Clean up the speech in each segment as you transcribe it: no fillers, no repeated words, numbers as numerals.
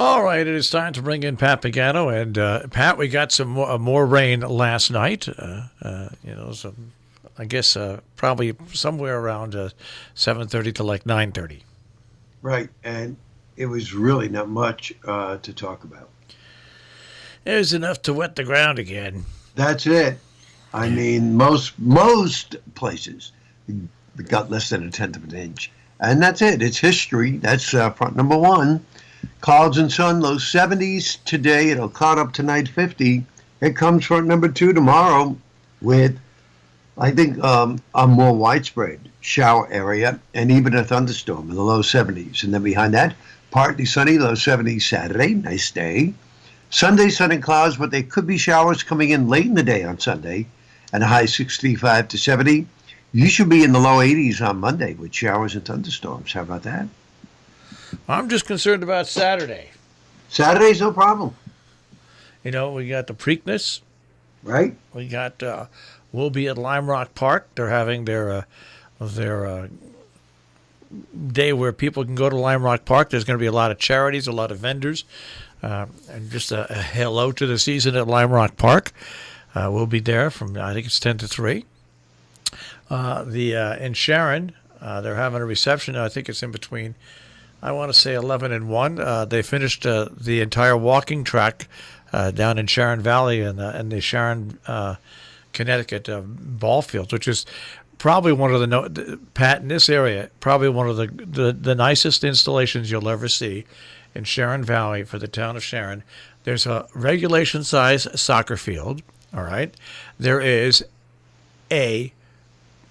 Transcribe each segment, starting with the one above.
All right, it is time to bring in Pat Pagano. And Pat, we got some more rain last night. I guess probably somewhere around 7:30 to like 9:30. Right, and it was really not much to talk about. It was enough to wet the ground again. That's it. I mean, most places got less than a tenth of an inch, and that's it. It's history. That's front number one. Clouds and sun, low 70s today. It'll cloud up tonight, 50. It comes front number two tomorrow with, I think, a more widespread shower area and even a thunderstorm in the low 70s. And then behind that, partly sunny, low 70s Saturday. Nice day. Sunday, sun and clouds, but there could be showers coming in late in the day on Sunday and a high 65 to 70. You should be in the low 80s on Monday with showers and thunderstorms. How about that? I'm just concerned about Saturday. Saturday's no problem. You know, we got the Preakness. Right. We got, we'll be at Lime Rock Park. They're having their day where people can go to Lime Rock Park. There's going to be a lot of charities, a lot of vendors. And just a hello to the season at Lime Park. We'll be there from, I think it's 10 to 3. In Sharon, they're having a reception. I think it's in between, I want to say 11 and 1. They finished the entire walking track down in Sharon Valley and the Sharon, Connecticut ball fields, which is probably one of Pat, in this area, probably one of the nicest installations you'll ever see in Sharon Valley for the town of Sharon. There's a regulation size soccer field, all right? There is a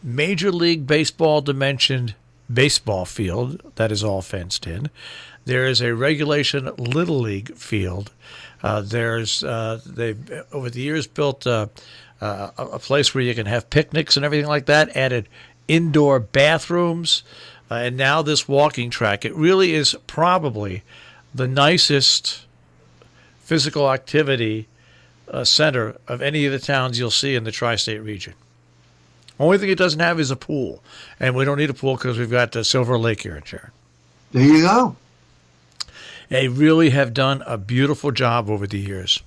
Major League Baseball dimensioned baseball field that is all fenced in. There is a regulation Little League field. They've over the years built a place where you can have picnics and everything like that, added indoor bathrooms, and now this walking track. It really is probably the nicest physical activity center of any of the towns you'll see in the tri-state region. Only thing it doesn't have is a pool, and we don't need a pool because we've got Silver Lake here in Sharon. There you go. They really have done a beautiful job over the years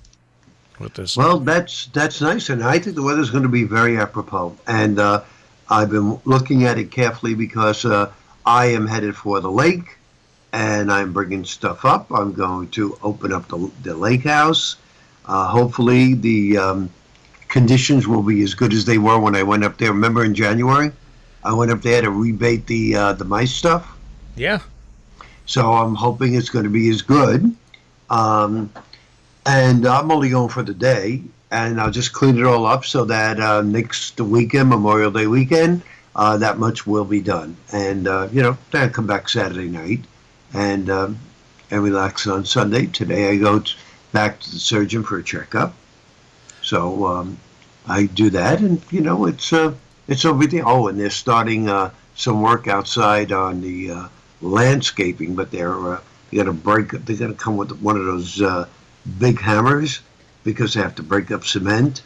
with this. Well, that's nice, and I think the weather's going to be very apropos. And I've been looking at it carefully because I am headed for the lake, and I'm bringing stuff up. I'm going to open up the lake house. Hopefully, the conditions will be as good as they were when I went up there. Remember in January, I went up there to rebait the mice stuff. Yeah. So I'm hoping it's going to be as good. And I'm only going for the day, and I'll just clean it all up so that next weekend, Memorial Day weekend, that much will be done. And, then I come back Saturday night and relax on Sunday. Today I go back to the surgeon for a checkup. So I do that, and, it's over there. Oh, and they're starting some work outside on the landscaping, but they're going to come with one of those big hammers because they have to break up cement.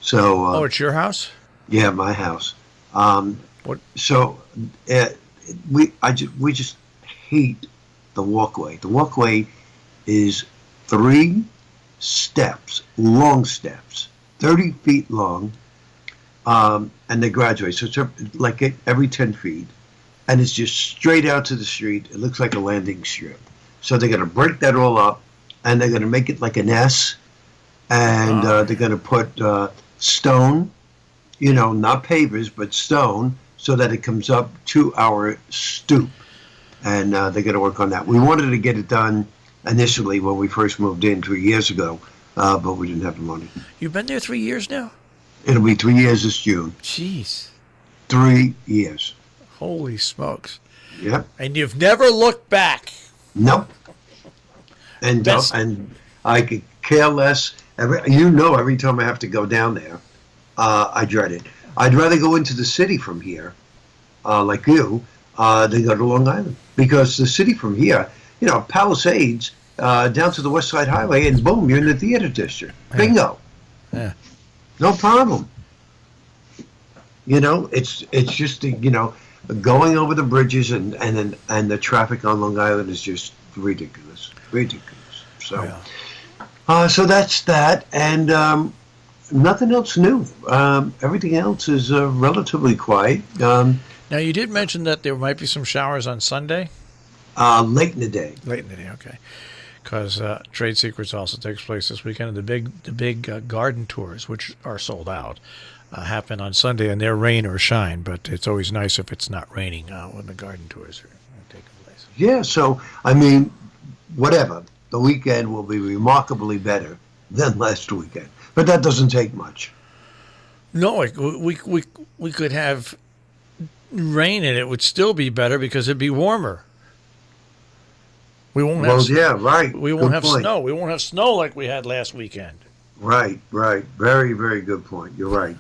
So it's your house? Yeah, my house. What? So we just hate the walkway. The walkway is 3 steps, long steps, 30 feet long, and they graduate. So it's like every 10 feet. And it's just straight out to the street. It looks like a landing strip. So they're going to break that all up, and they're going to make it like an S, and they're going to put stone, not pavers, but stone, so that it comes up to our stoop. And they're going to work on that. We wanted to get it done initially when we first moved in 3 years ago, but we didn't have the money. You've been there 3 years now? It'll be 3 years this June. Jeez. 3 years. Holy smokes. Yep. And you've never looked back. Nope. And I could care less. Every time I have to go down there, I dread it. I'd rather go into the city from here, like you, than go to Long Island. Because the city from here, Palisades, down to the West Side Highway, and boom, you're in the theater district. Bingo. Yeah. No problem. It's just, going over the bridges and the traffic on Long Island is just ridiculous. Ridiculous. So, Yeah. so that's that, and nothing else new. Everything else is relatively quiet. Now, you did mention that there might be some showers on Sunday. Late in the day. Late in the day, okay. Because Trade Secrets also takes place this weekend. The big garden tours, which are sold out, happen on Sunday, and they're rain or shine. But it's always nice if it's not raining when the garden tours are taking place. Yeah, so, I mean, whatever. The weekend will be remarkably better than last weekend. But that doesn't take much. No, we could have rain and it would still be better because it'd be warmer. We won't have yeah, right. We won't Good have point. snow. We won't have snow like we had last weekend. Right. Very, very good point. You're right.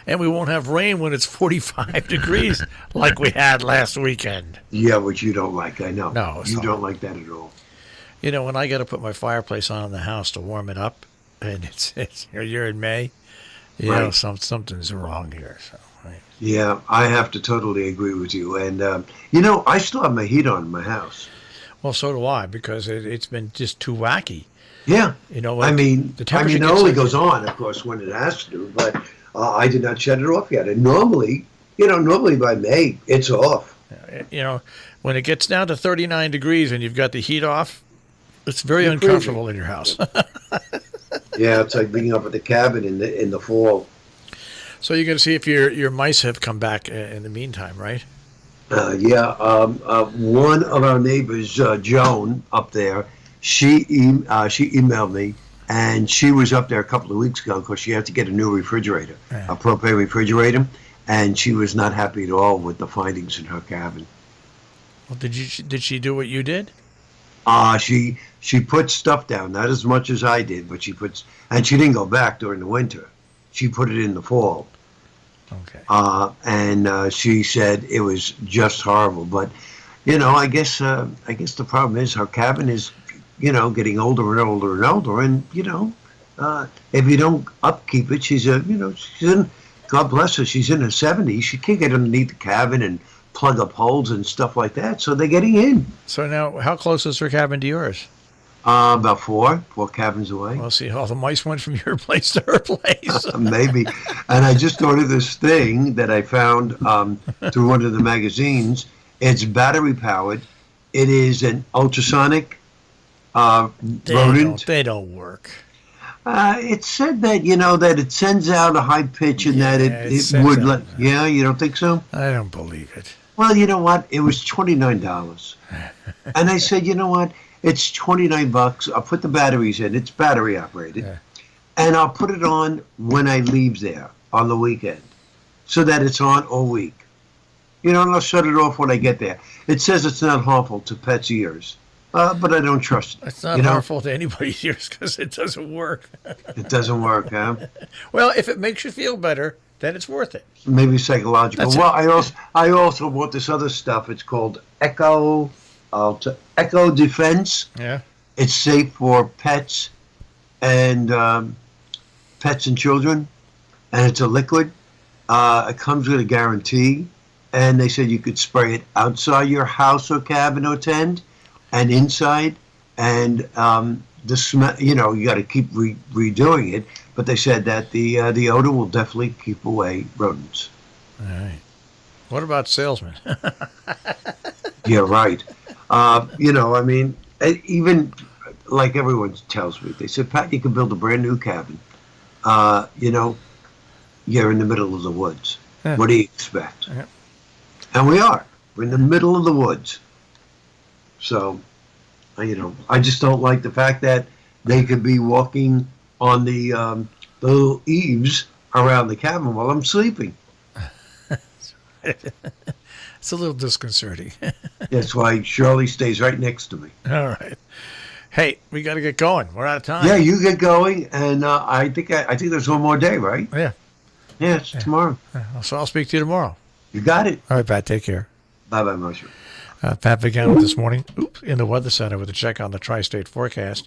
And we won't have rain when it's 45 degrees like we had last weekend. Yeah, which you don't like, I know. No, it's you not. don't like that at all. You know, when I got to put my fireplace on in the house to warm it up, and it's you're in May, you know, something's wrong here. So, right. Yeah, I have to totally agree with you. And, you know, I still have my heat on in my house. Well, so do I, because it's been just too wacky. Yeah. You know, I mean, the temperature it only goes on, of course, when it has to, but I did not shut it off yet. And normally by May, it's off. You know, when it gets down to 39 degrees and you've got the heat off, it's very uncomfortable in your house. Yeah, it's like being up at the cabin in the fall. So you're going to see if your mice have come back in the meantime, right? One of our neighbors, Joan, up there, she emailed me, and she was up there a couple of weeks ago because she had to get a new refrigerator, a propane refrigerator, and she was not happy at all with the findings in her cabin. Well, did she do what you did? She put stuff down, not as much as I did, but and she didn't go back during the winter. She put it in the fall. Okay. And she said it was just horrible. But, you know, I guess the problem is her cabin is, you know, getting older and older and older. And, you know, if you don't upkeep it, she's in, God bless her, she's in her 70s. She can't get underneath the cabin and plug up holes and stuff like that. So they're getting in. So now, how close is her cabin to yours? About four cabins away. Well, see, all the mice went from your place to her place. Maybe. And I just ordered this thing that I found through one of the magazines. It's battery powered. It is an ultrasonic rodent. They don't work. It said that, you know, that it sends out a high pitch and that it would let. Yeah, you don't think so? I don't believe it. Well, you know what? It was $29. And I said, you know what? It's $29. I'll put the batteries in. It's battery operated. Yeah. And I'll put it on when I leave there on the weekend so that it's on all week. You know, and I'll shut it off when I get there. It says it's not harmful to pets' ears, but I don't trust it. It's not harmful to anybody's ears because it doesn't work. It doesn't work, huh? Well, if it makes you feel better, then it's worth it. Maybe psychological. I also bought this other stuff. It's called Echo Defense. Yeah. It's safe for pets and children, and it's a liquid. It comes with a guarantee, and they said you could spray it outside your house or cabin or tent, and inside, and the smell. You know, you got to keep redoing it. But they said that the odor will definitely keep away rodents. All right. What about salesmen? Yeah, right. You know, I mean, even like everyone tells me, they said, Pat, you can build a brand new cabin. You know, you're in the middle of the woods. Yeah. What do you expect? Yeah. And we are. We're in the middle of the woods. So, you know, I just don't like the fact that they could be walking on the little eaves around the cabin while I'm sleeping. It's a little disconcerting. That's why Shirley stays right next to me. All right. Hey, we got to get going. We're out of time. Yeah, you get going, and I think there's one more day, right? Yeah. Yeah, it's tomorrow. So I'll speak to you tomorrow. You got it. All right, Pat. Take care. Bye-bye, Marshall. Pat Pagano this morning in the Weather Center with a check on the tri-state forecast.